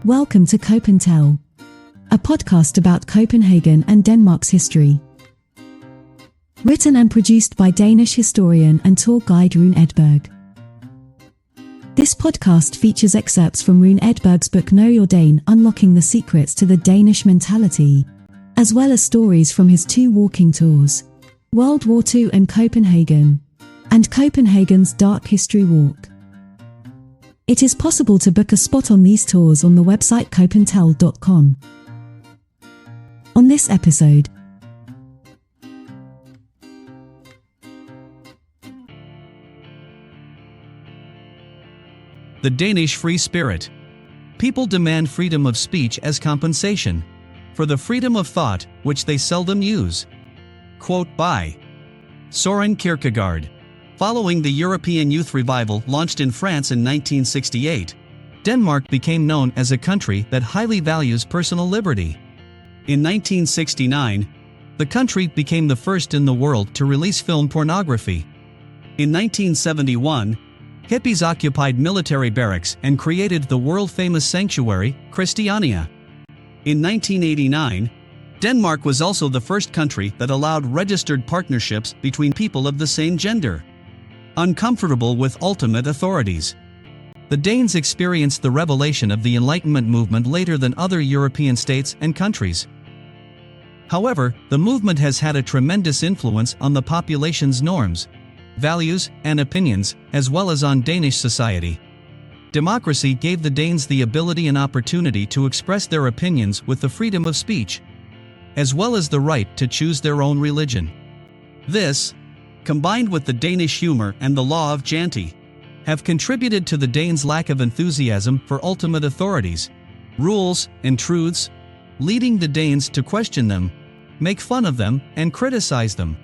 Welcome to Copenhagen, a podcast about Copenhagen and Denmark's history. Written and produced by Danish historian and tour guide Rune Edberg. This podcast features excerpts from Rune Edberg's book Know Your Dane, Unlocking the Secrets to the Danish Mentality, as well as stories from his 2 walking tours, World War II and Copenhagen, and Copenhagen's Dark History Walk. It is possible to book a spot on these tours on the website copentel.com. On this episode, the Danish free spirit. People demand freedom of speech as compensation for the freedom of thought, which they seldom use. Quote by Søren Kierkegaard. Following the European Youth Revival launched in France in 1968, Denmark became known as a country that highly values personal liberty. In 1969, the country became the first in the world to release film pornography. In 1971, hippies occupied military barracks and created the world-famous sanctuary, Christiania. In 1989, Denmark was also the first country that allowed registered partnerships between people of the same gender. Uncomfortable with ultimate authorities, the Danes experienced the revelation of the Enlightenment movement later than other European states and countries. However, the movement has had a tremendous influence on the population's norms, values, and opinions, as well as on Danish society. Democracy gave the Danes the ability and opportunity to express their opinions with the freedom of speech, as well as the right to choose their own religion. This, combined with the Danish humor and the law of Janty, have contributed to the Danes' lack of enthusiasm for ultimate authorities, rules, and truths, leading the Danes to question them, make fun of them, and criticize them.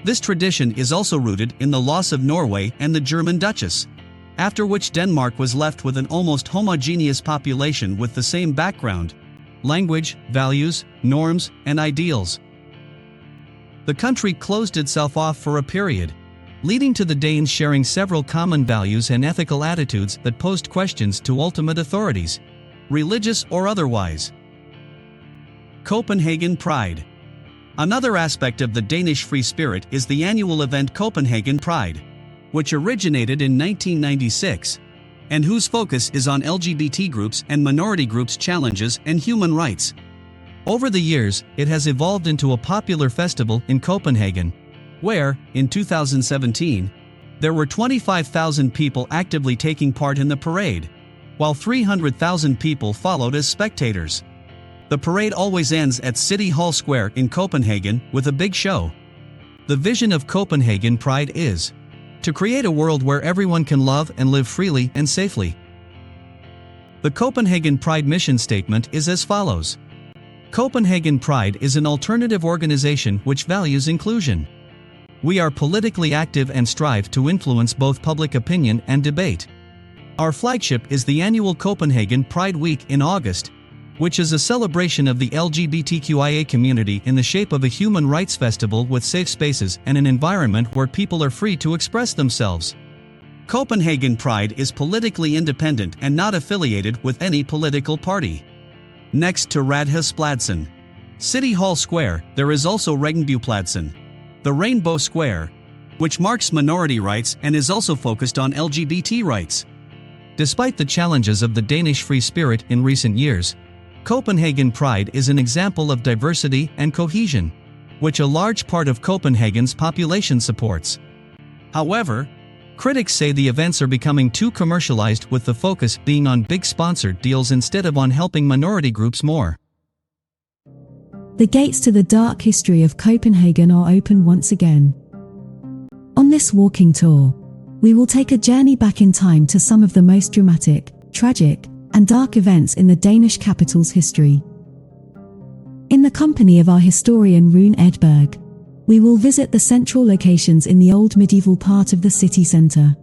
This tradition is also rooted in the loss of Norway and the German Duchess, after which Denmark was left with an almost homogeneous population with the same background, language, values, norms, and ideals. The country closed itself off for a period, leading to the Danes sharing several common values and ethical attitudes that posed questions to ultimate authorities, religious or otherwise. Copenhagen Pride. Another aspect of the Danish free spirit is the annual event Copenhagen Pride, which originated in 1996, and whose focus is on LGBT groups and minority groups' challenges and human rights. Over the years, it has evolved into a popular festival in Copenhagen, where, in 2017, there were 25,000 people actively taking part in the parade, while 300,000 people followed as spectators. The parade always ends at City Hall Square in Copenhagen with a big show. The vision of Copenhagen Pride is to create a world where everyone can love and live freely and safely. The Copenhagen Pride mission statement is as follows. Copenhagen Pride is an alternative organization which values inclusion. We are politically active and strive to influence both public opinion and debate. Our flagship is the annual Copenhagen Pride Week in August, which is a celebration of the LGBTQIA community in the shape of a human rights festival with safe spaces and an environment where people are free to express themselves. Copenhagen Pride is politically independent and not affiliated with any political party. Next to Radhuspladsen, City Hall Square, there is also Regnbuepladsen, the Rainbow Square, which marks minority rights and is also focused on LGBT rights. Despite the challenges of the Danish free spirit in recent years, Copenhagen Pride is an example of diversity and cohesion, which a large part of Copenhagen's population supports. However, critics say the events are becoming too commercialized, with the focus being on big sponsored deals instead of on helping minority groups more. The gates to the dark history of Copenhagen are open once again. On this walking tour, we will take a journey back in time to some of the most dramatic, tragic, and dark events in the Danish capital's history. In the company of our historian Rune Edberg, we will visit the central locations in the old medieval part of the city centre.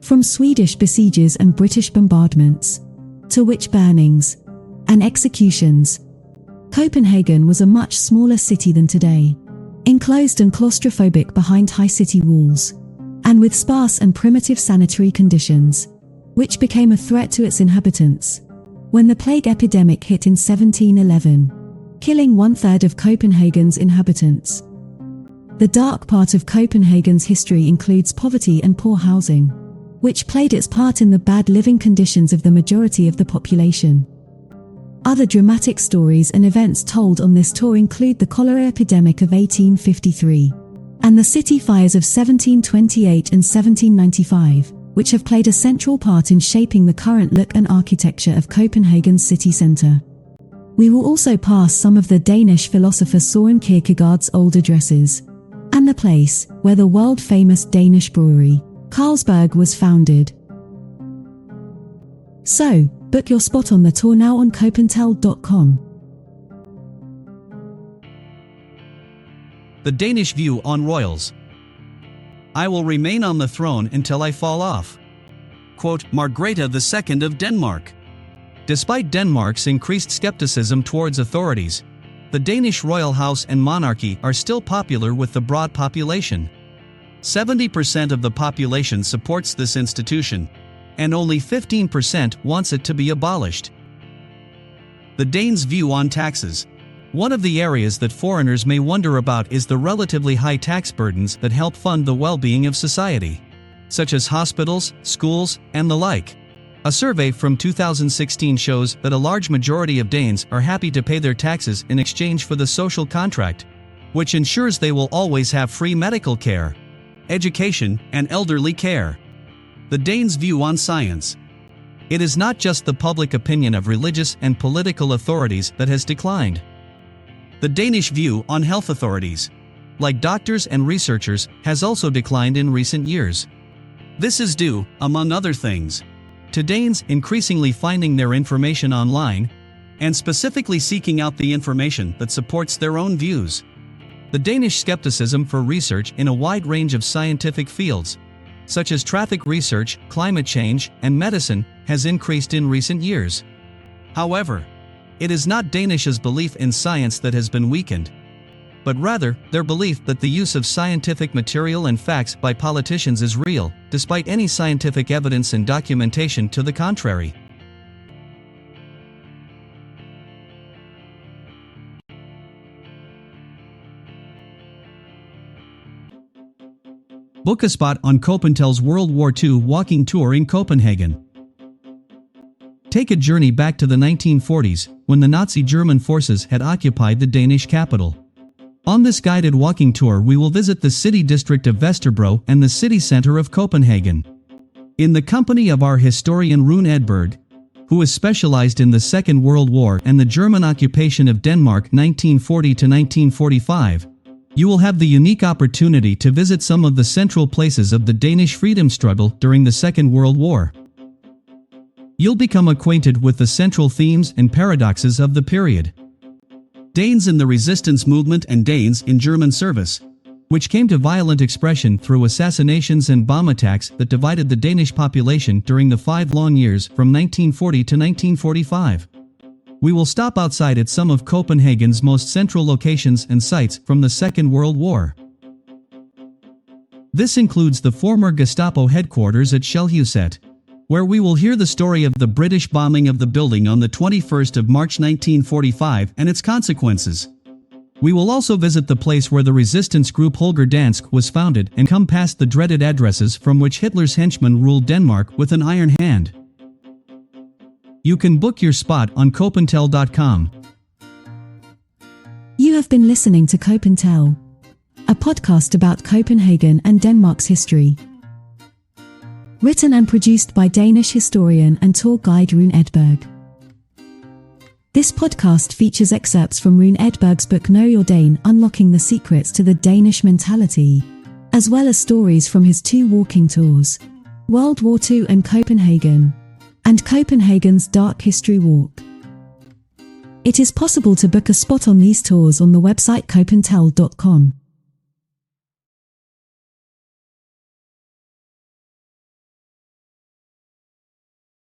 From Swedish besieges and British bombardments, to witch burnings and executions, Copenhagen was a much smaller city than today, enclosed and claustrophobic behind high city walls, and with sparse and primitive sanitary conditions. which became a threat to its inhabitants when the plague epidemic hit in 1711, killing 1/3 of Copenhagen's inhabitants. The dark part of Copenhagen's history includes poverty and poor housing, which played its part in the bad living conditions of the majority of the population. Other dramatic stories and events told on this tour include the cholera epidemic of 1853 and the city fires of 1728 and 1795, which have played a central part in shaping the current look and architecture of Copenhagen's city centre. We will also pass some of the Danish philosopher Søren Kierkegaard's old addresses, and the place where the world-famous Danish brewery, Carlsberg, was founded. So, book your spot on the tour now on copentel.com. The Danish view on royals. I will remain on the throne until I fall off. Quote, Margrethe II of Denmark. Despite Denmark's increased skepticism towards authorities, the Danish royal house and monarchy are still popular with the broad population. 70% of the population supports this institution, and only 15% wants it to be abolished. The Danes' view on taxes. One of the areas that foreigners may wonder about is the relatively high tax burdens that help fund the well-being of society, such as hospitals, schools, and the like. A survey from 2016 shows that a large majority of Danes are happy to pay their taxes in exchange for the social contract, which ensures they will always have free medical care, education, and elderly care. The Danes' view on science. It is not just the public opinion of religious and political authorities that has declined. The Danish view on health authorities, like doctors and researchers, has also declined in recent years. This is due, among other things, to Danes increasingly finding their information online, and specifically seeking out the information that supports their own views. The Danish skepticism for research in a wide range of scientific fields, such as traffic research, climate change, and medicine, has increased in recent years. However, it is not Danish's belief in science that has been weakened, but rather their belief that the use of scientific material and facts by politicians is real, despite any scientific evidence and documentation to the contrary. Book a spot on Copentel's World War II walking tour in Copenhagen. Take a journey back to the 1940s, when the Nazi German forces had occupied the Danish capital. On this guided walking tour we will visit the city district of Vesterbro and the city center of Copenhagen. In the company of our historian Rune Edberg, who is specialized in the Second World War and the German occupation of Denmark 1940 to 1945, you will have the unique opportunity to visit some of the central places of the Danish freedom struggle during the Second World War. You'll become acquainted with the central themes and paradoxes of the period. Danes in the resistance movement and Danes in German service, which came to violent expression through assassinations and bomb attacks that divided the Danish population during the 5 long years from 1940 to 1945. We will stop outside at some of Copenhagen's most central locations and sites from the Second World War. This includes the former Gestapo headquarters at Shellhuset, where we will hear the story of the British bombing of the building on the 21st of March 1945 and its consequences. We will also visit the place where the resistance group Holger Dansk was founded and come past the dreaded addresses from which Hitler's henchmen ruled Denmark with an iron hand. You can book your spot on copentel.com. You have been listening to Copentel, a podcast about Copenhagen and Denmark's history. Written and produced by Danish historian and tour guide Rune Edberg. This podcast features excerpts from Rune Edberg's book Know Your Dane: Unlocking the Secrets to the Danish Mentality, as well as stories from his 2 walking tours, World War II and Copenhagen, and Copenhagen's Dark History Walk. It is possible to book a spot on these tours on the website copentel.com.